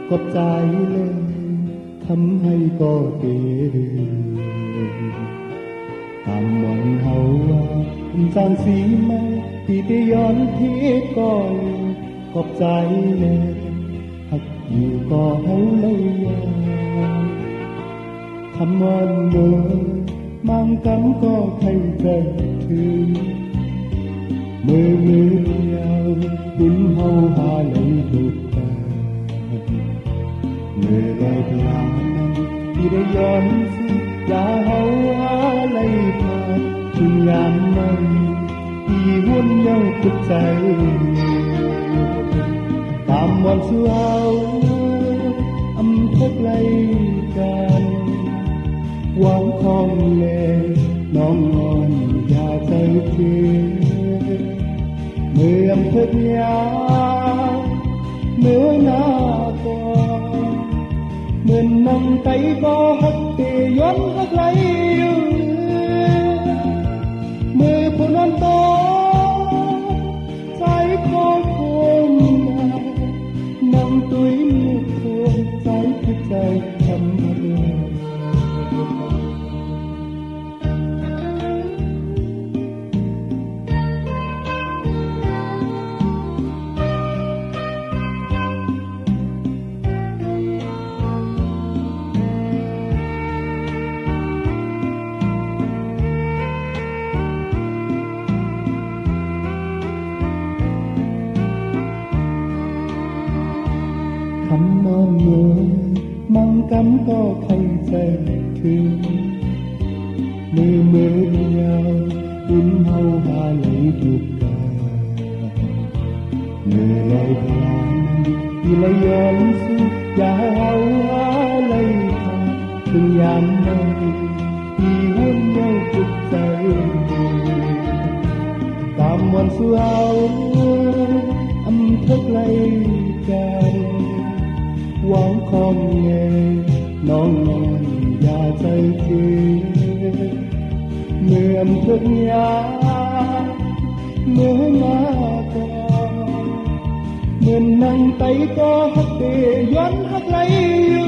กบใจเลยทำให้ก็เตืตามวันเฮาว่าเป็นจางสีไหมที่ได้ย้อนทิศก็เลยกบใจเลยหักอยู่ก็เฮาเลยคำวันเดินมังกำก็ใครใจถึงมือเดียวดินเฮาหาเลยถูกตาเมื่อได้พลาดที่ได้ย้อนสิอย่าเฮาอะไรพลาดถึงยามนั้นที่วุ่นยังกุดใจตามวันสู่เฮาอำเภอไกลกันหวังของแลน้องนอนอย่าใจเทเมื่ออำเภอยาเมื่อหน้าก่อนเมื่อนำไปก็หักเตย้อนหักไหลอยู่เมื่อผู้นั้นโตใจขอคงนำตุ้ยมุกทวงใจคือใจทำมาด้วยคำมองเมือมังกำก็ใครใจถึงมือเดียวดินเฮาหาไหลทุกกาเมื่อไหลพลานที่ไหลย้อนสู่อย่าเฮาหาไหลพาถึงยามนั้นที่วุ่นยังจุดใจตามวันสู่เฮาอำเภอไกลกันหวังของแงน้องนอนอย่าใจเทเมื่ออำเภอยาเมื่อมาก่อนเมื่อนั่งไปก็หักเตย้อนหักไหลอยู่